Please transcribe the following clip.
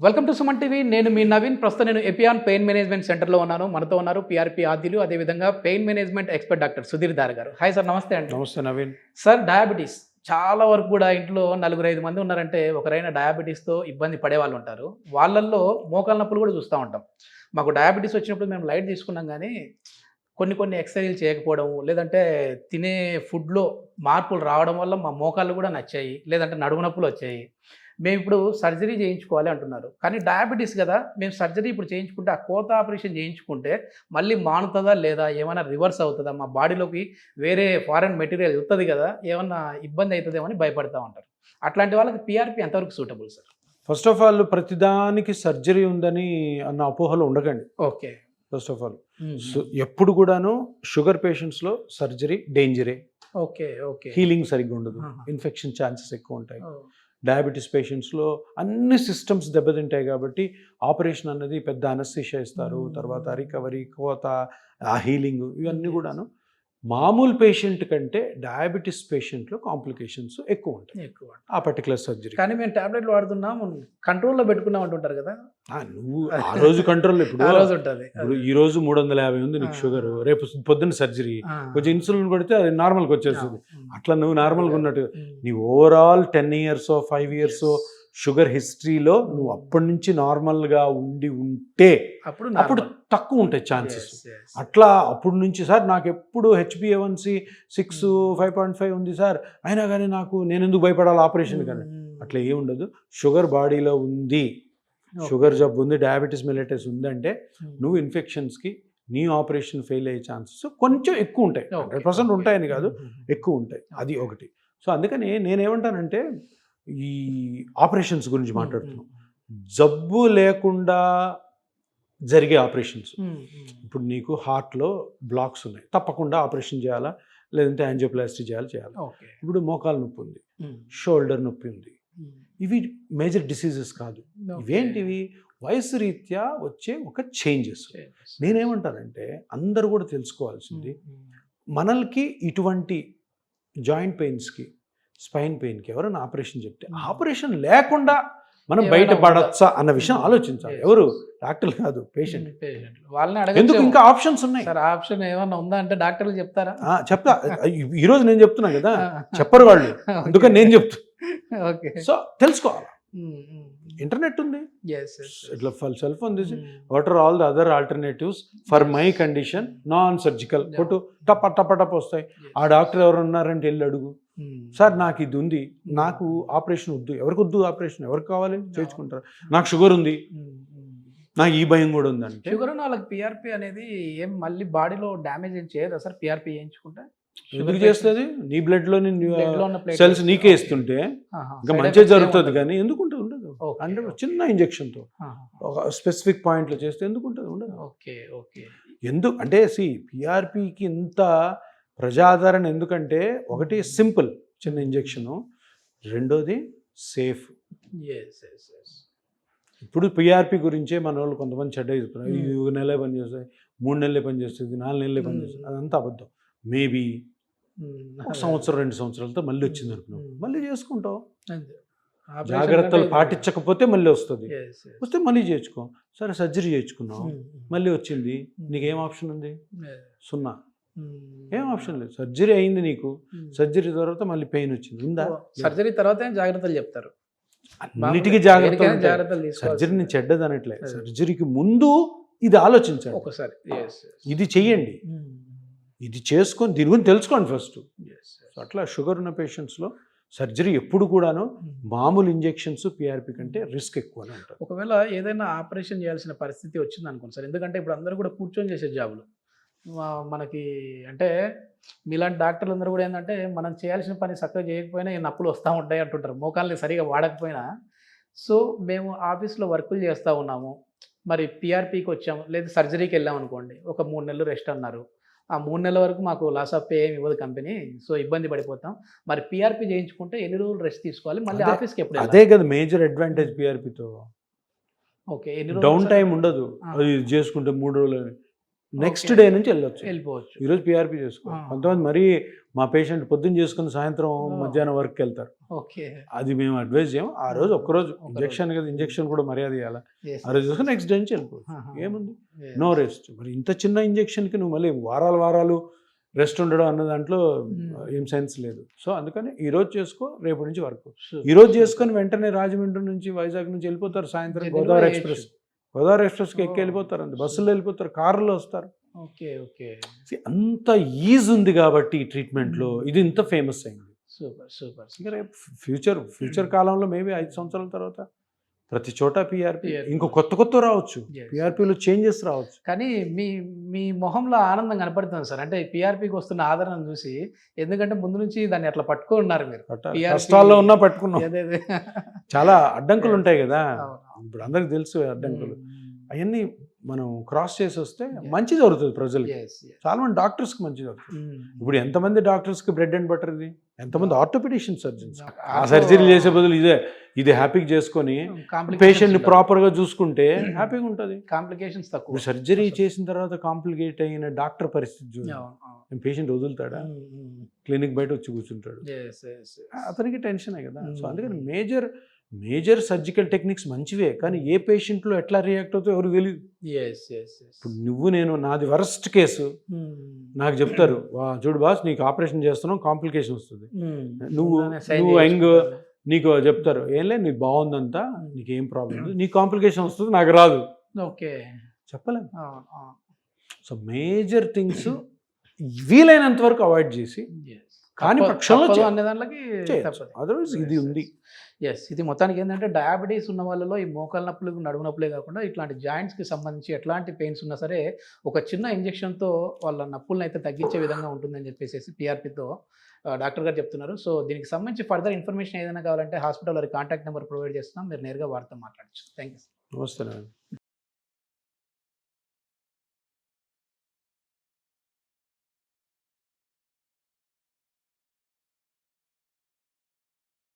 Welcome to Suman TV. నేను మీ నవీన్. ప్రస్తుతం నేను ఎపియాన్ పెయిన్ మేనేజ్మెంట్ సెంటర్లో ఉన్నాను. మనతో ఉన్నారు పిఆర్పి ఆద్యులు, అదేవిధంగా pain management expert doctor Sudheer Dhar garu. Hi sir, నమస్తే అండి. నమస్తే నవీన్. సార్, డయాబెటీస్ చాలా వరకు కూడా ఇంట్లో 4-5 మంది ఉన్నారంటే ఒకరైనా డయాబెటీస్తో ఇబ్బంది పడే వాళ్ళు ఉంటారు. వాళ్ళల్లో మోకాళ్ళ నొప్పులు కూడా చూస్తూ ఉంటాం. మాకు డయాబెటీస్ వచ్చినప్పుడు మేము లైట్ తీసుకున్నాం, కానీ కొన్ని ఎక్సర్సైజులు చేయకపోవడం, లేదంటే తినే ఫుడ్లో మార్పులు రావడం వల్ల మా మోకాళ్ళు కూడా నచ్చాయి, లేదంటే నడుము నొప్పులు వచ్చాయి. మేము ఇప్పుడు సర్జరీ చేయించుకోవాలి అంటున్నారు, కానీ డయాబెటీస్ కదా, మేము సర్జరీ ఇప్పుడు చేయించుకుంటే ఆ కోత ఆపరేషన్ చేయించుకుంటే మళ్ళీ మానుతుందా లేదా, ఏమైనా రివర్స్ అవుతుందా, మా బాడీలోకి వేరే ఫారెన్ మెటీరియల్ వస్తుంది కదా, ఏమన్నా ఇబ్బంది అవుతుందేమో అని భయపడతా ఉంటారు. అట్లాంటి వాళ్ళకి పిఆర్పి ఎంతవరకు suitable sir? First of all, ప్రతిదానికి సర్జరీ ఉందని అన్న అపోహలు ఉండకండి. ఓకే. ఫస్ట్ ఆఫ్ ఆల్, ఎప్పుడు కూడాను షుగర్ పేషెంట్స్లో సర్జరీ డేంజరే. Okay okay. హీలింగ్ సరిగ్గా ఉండదు, ఇన్ఫెక్షన్ ఛాన్సెస్ ఎక్కువ ఉంటాయి. డయాబెటీస్ పేషెంట్స్లో అన్ని సిస్టమ్స్ దెబ్బతింటాయి కాబట్టి ఆపరేషన్ అన్నది పెద్ద అనస్థీషియా ఇస్తారు, తర్వాత రికవరీ, కోత, ఆ హీలింగ్, ఇవన్నీ కూడాను మామూలు పేషెంట్ కంటే డయాబెటీస్ పేషెంట్లో కాంప్లికేషన్స్ ఎక్కువ ఉంటాయి ఆ పర్టికులర్ సర్జరీ. కానీ మేము టాబ్లెట్లు వాడుతున్నాం, కంట్రోల్లో పెట్టుకున్నాం అంటుంటారు కదా. నువ్వు ఆ రోజు కంట్రోల్ ఇప్పుడు ఈ రోజు 350 ఉంది నీకు షుగర్, రేపు పొద్దున్న సర్జరీ, కొంచెం ఇన్సులిన్ కొడితే అది నార్మల్కి వచ్చేస్తుంది. అట్లా నువ్వు నార్మల్గా ఉన్నట్టు నీ ఓవరాల్ 10 years 5 years షుగర్ హిస్టరీలో నువ్వు అప్పటి నుంచి నార్మల్గా ఉంటే అప్పుడు తక్కువ ఉంటాయి ఛాన్సెస్. అట్లా అప్పుడు నుంచి సార్ నాకు ఎప్పుడు HbA1c 6, 5.5 ఉంది సార్, అయినా కానీ నేను ఎందుకు భయపడాలి ఆపరేషన్ కానీ, అట్లా ఏమి ఉండదు. షుగర్ బాడీలో ఉంది, షుగర్ జబ్బు ఉంది, డయాబెటీస్ మెలిటస్ ఉందంటే నువ్వు ఇన్ఫెక్షన్స్కి నీ ఆపరేషన్ ఫెయిల్ అయ్యే ఛాన్సెస్ కొంచెం ఎక్కువ ఉంటాయి. 100% ఉంటాయని కాదు, ఎక్కువ ఉంటాయి. అది ఒకటి. సో అందుకని నేనేమంటానంటే, ఈ ఆపరేషన్స్ గురించి మాట్లాడుతున్నాం, జబ్బు లేకుండా జరిగే ఆపరేషన్స్. ఇప్పుడు నీకు హార్ట్లో బ్లాక్స్ ఉన్నాయి, తప్పకుండా ఆపరేషన్ చేయాలా, లేదంటే యాంజియోప్లాస్టీ చేయాలి. ఇప్పుడు మోకాలు నొప్పి ఉంది, షోల్డర్ నొప్పి ఉంది, ఇవి మేజర్ డిసీజెస్ కాదు. ఇవేంటివి? వయసు రీత్యా వచ్చే ఒక చేంజెస్. నేనేమంటానంటే, అందరూ కూడా తెలుసుకోవాల్సింది, మనల్కి ఇటువంటి జాయింట్ పెయిన్స్కి, స్పైన్ పెయిన్కి ఎవరైనా ఆపరేషన్ చెప్తే ఆపరేషన్ లేకుండా మనం బయటపడచ్చా అన్న విషయం ఆలోచించాలి. ఎవరు? డాక్టర్లు కాదు, పేషెంట్. వాళ్ళని అడగ, ఎందుకు ఇంకా ఆప్షన్స్ ఉన్నాయి సార్. ఆప్షన్ ఏమన్నా ఉందా అంటే డాక్టర్లు చెప్తారా? చెప్తా. ఈరోజు నేను చెప్తున్నా కదా, చెప్పరు వాళ్ళు, అందుకని నేను చెప్తున్నా. సో తెలుసుకోవాలి. ఇంటర్నెట్ ఉంది, ఇట్లా సెల్ ఫోన్ తీసి what are all the other alternatives for my condition, non surgical కొట్టు, టప్ వస్తాయి. ఆ డాక్టర్ ఎవరు ఉన్నారంటే వెళ్ళి అడుగు, సార్ నాకు ఇది ఉంది, నాకు ఆపరేషన్ వద్దు. ఎవరికి వద్దు ఆపరేషన్? ఎవరికి కావాలి? చేయించుకుంటారు. నాకు షుగర్ ఉంది, నాకు ఈ భయం కూడా ఉందంటే. షుగర్ ఉన్న వాళ్ళకి పిఆర్పి అనేది ఏం మళ్ళీ బాడీలో డ్యామేజ్ ఏం చేయదా సార్ పిఆర్పి చేయించుకుంటే? ఎందుకు చేస్తుంది? నీ బ్లడ్ లో సెల్స్ నీకే ఇస్తుంటే ఇంకా మంచిగా జరుగుతుంది, కానీ ఎందుకు ఉంటుంది? ఉండదు. అంటే చిన్న ఇంజెక్షన్ తో ఒక స్పెసిఫిక్ పాయింట్ లో చేస్తే ఎందుకు ఉంటుంది? ఉండదు. ఎందుకు అంటే పిఆర్పికి ఇంత ప్రజాదరణ ఎందుకంటే, ఒకటి సింపుల్ చిన్న ఇంజెక్షను, రెండోది సేఫ్. ఇప్పుడు పిఆర్పి గురించే మన వాళ్ళు కొంతమంది చెడ్డ చెప్తున్నారు, ఇది 1 నెలలే పనిచేస్తాయి, 3 నెలలే పనిచేస్తుంది, 4 నెలలే పనిచేస్తుంది. అదంతా అబద్ధం. మేబీ 1 సంవత్సరం 2 సంవత్సరాలతో మళ్ళీ వచ్చింది అనుకున్నాం, మళ్ళీ చేసుకుంటాం. జాగ్రత్తలు పాటించకపోతే మళ్ళీ వస్తుంది, వస్తే మళ్ళీ చేయించుకో. సరే సర్జరీ చేయించుకున్నావు, మళ్ళీ వచ్చింది, నీకేం ఆప్షన్ ఉంది? 0. ఏం ఆప్షన్ లేదు. సర్జరీ అయింది నీకు, సర్జరీ తర్వాత మళ్ళీ పెయిన్ వచ్చింది, ఉందా? సర్జరీ తర్వాత జాగ్రత్తలు చెప్తారు, అన్నిటికీ జాగ్రత్తలు. సర్జరీని చెడ్డది అనట్లే, సర్జరీకి ముందు ఇది ఆలోచించండి ఒకసారి, ఇది చెయ్యండి, ఇది చేసుకొని దీని గురించి తెలుసుకోండి ఫస్ట్. అట్లా షుగర్ ఉన్న పేషెంట్స్లో సర్జరీ ఎప్పుడు కూడాను మామూలు ఇంజెక్షన్స్ పిఆర్పి కంటే రిస్క్ ఎక్కువనే ఉంటుంది. ఒకవేళ ఏదైనా ఆపరేషన్ చేయాల్సిన పరిస్థితి వచ్చింది అనుకోండి సార్, ఎందుకంటే ఇప్పుడు అందరూ కూడా కూర్చొని చేసే జాబులు మనకి, అంటే మీలాంటి డాక్టర్లు అందరూ కూడా ఏంటంటే, మనం చేయాల్సిన పని చక్కగా చేయకపోయినా ఈ నొప్పులు వస్తూ ఉంటాయి అంటుంటారు, మోకాల్ని సరిగా వాడకపోయినా. సో మేము ఆఫీస్లో వర్కులు చేస్తూ ఉన్నాము, మరి పిఆర్పికి వచ్చాము, లేదా సర్జరీకి వెళ్ళాం అనుకోండి, ఒక 3 నెలలు రెస్ట్ అన్నారు, ఆ 3 నెలల వరకు మాకు లాస్ ఆఫ్ పే ఏమి ఇవ్వదు కంపెనీ, సో ఇబ్బంది పడిపోతాం. మరి పిఆర్పి చేయించుకుంటే ఎన్ని రోజులు రెస్ట్ తీసుకోవాలి, మళ్ళీ ఆఫీస్కి ఎప్పుడు? అదే కదా మేజర్ అడ్వాంటేజ్ పిఆర్పితో. ఓకే, డౌన్ టైం ఉండదు. అది చేసుకుంటే 3 రోజులు నెక్స్ట్ Okay. డే నుంచి వెళ్ళొచ్చు. వెళ్ళిపోవచ్చు. ఈరోజు పిఆర్పి చేసుకో. ఆ. కొంతమంది మరీ మా పేషెంట్ పొద్దున్న చేసుకుని సాయంత్రం Oh. మధ్యాహ్నం వర్క్కి వెళ్తారు. ఓకే. అది మేము అడ్వైజ్ చేయం. ఆ రోజు ఒక్కరోజు ఒక్కరోజు. ఇంజెక్షన్ కదా, ఇంజెక్షన్ కూడా మర్యాద ఇవ్వాలి. Yes. ఆ రోజు చూసుకుని నెక్స్ట్ డే నుంచి వెళ్ళిపోవచ్చు. ఆహా. ఏముంది, Yes. No rest. మరి ఇంత చిన్న ఇంజెక్షన్కి నువ్వు మళ్ళీ వారాలు రెస్ట్ ఉండడం అన్న దాంట్లో ఏం సెన్స్ లేదు. సో అందుకని ఈ రోజు చేసుకో, రేపు నుంచి వర్క్. Sure. ఈ రోజు చేసుకొని వెంటనే రాజమండ్రి నుంచి వైజాగ్ నుంచి వెళ్ళిపోతారు. సాయంత్రం జర్నీలో గోదావరి వేయొచ్చు. ఎక్స్ప్రెస్, గోదావరి ఎక్స్ప్రెస్కి ఎక్కి Oh. వెళ్ళిపోతారు. అంతే, బస్సులో వెళ్ళిపోతారు, కార్లో వస్తారు. ఓకే. ఓకే. See, అంత ఈజ్ ఉంది కాబట్టి ఈ ట్రీట్మెంట్లో ఇది ఇంత ఫేమస్ అయింది. Super super. ఇంకా రేపు ఫ్యూచర్ కాలంలో మేబీ 5 సంవత్సరాల తర్వాత ప్రతి చోట పిఆర్పి, PRP. ఇంకో కొత్త రావచ్చు. Yes. పిఆర్పిలో చేంజెస్ రావచ్చు. కానీ మీ మొహంలో ఆనందం కనపడుతుంది సార్. అంటే పిఆర్పికి వస్తున్న ఆదరణ చూసి, ఎందుకంటే ముందు నుంచి దాన్ని అట్లా పట్టుకున్నారు మీరు. PRP కష్టాల్లో ఉన్నా పట్టుకున్నాం. అదే అదే. చాలా అడ్డంకులు ఉంటాయి కదా, అవును. ఇప్పుడు అందరికి తెలుసు అడ్డంకులు. Mm. అవన్నీ మనం క్రాస్ చేసి వస్తే మంచి జరుగుతుంది ప్రజలకి. Yes, yes. చాలా మంది డాక్టర్స్కి మంచి జరుగుతుంది. Mm. ఇప్పుడు ఎంతమంది డాక్టర్స్కి బ్రెడ్ అండ్ బటర్ ఇది, ఎంతమంది ఆర్థోపెడిషన్ సర్జన్స్ ఆ ఆర్థో- సర్జరీ చేసే బదులు ఇది హ్యాపీగా చేసుకొని Complications పేషెంట్ని ఉండవు. ప్రాపర్గా చూసుకుంటే హ్యాపీగా ఉంటుంది. కాంప్లికేషన్స్ తక్కువ. ఇప్పుడు సర్జరీ చేసిన తర్వాత కాంప్లికేట్ అయిన డాక్టర్ పరిస్థితి చూడండి. అవును, అవును. పేషెంట్ వదులుతాడా, Mm, mm. క్లినిక్ బయట వచ్చి కూర్చుంటాడు. Yes, yes, yes. అతనికి టెన్షనే కదా. So Mm. అందుకని మేజర్ సర్జికల్ టెక్నిక్స్ మంచివే, కానీ ఏ పేషెంట్లో ఎట్లా రియాక్ట్ అవుతాయో ఎవరికి తెలియదు. Yes, yes, yes. ఇప్పుడు నేను నాది వరస్ట్ కేసు Mm. నాకు చెప్తారు, చూడు బాస్ నీకు ఆపరేషన్ చేస్తున్నాం, కాంప్లికేషన్ వస్తుంది. Mm. నువ్వు ముందుగానే sign యంగ్, చేసుకుంటారు. నీకు చెప్తారు ఏంలే నీకు బాగుందంతా, నీకేం ప్రాబ్లం లేదు, నీకు కాంప్లికేషన్ వస్తుంది, నాకు రాదు. ఓకే. చెప్పలేము. అవును, అవును. సో మేజర్ థింగ్స్ వీలైనంత వరకు అవాయిడ్ చేసి, Yes. కానీ తప్పదు- పక్షంలో తప్పదు అనే దాంట్లోకి తప్పదు. అదర్వైజ్ ఇది ఉంది. ఎస్, ఇది మొత్తానికి ఏంటంటే డయాబెటీస్ ఉన్న వాళ్ళలో ఈ మోకాల నొప్పులు, నడుము నొప్పులే కాకుండా ఇట్లాంటి జాయింట్స్కి సంబంధించి ఎట్లాంటి పెయిన్స్ ఉన్నా సరే ఒక చిన్న ఇంజెక్షన్తో వాళ్ళ నొప్పులను అయితే తగ్గించే విధంగా ఉంటుందని చెప్పేసి పిఆర్పితో డాక్టర్ గారు చెప్తున్నారు. సో దీనికి సంబంధించి ఫర్దర్ ఇన్ఫర్మేషన్ ఏదైనా కావాలంటే హాస్పిటల్ వారి కాంటాక్ట్ నెంబర్ ప్రొవైడ్ చేస్తున్నాం, మీరు నేరుగా వారితో మాట్లాడచ్చు. Thank you. నమస్తే.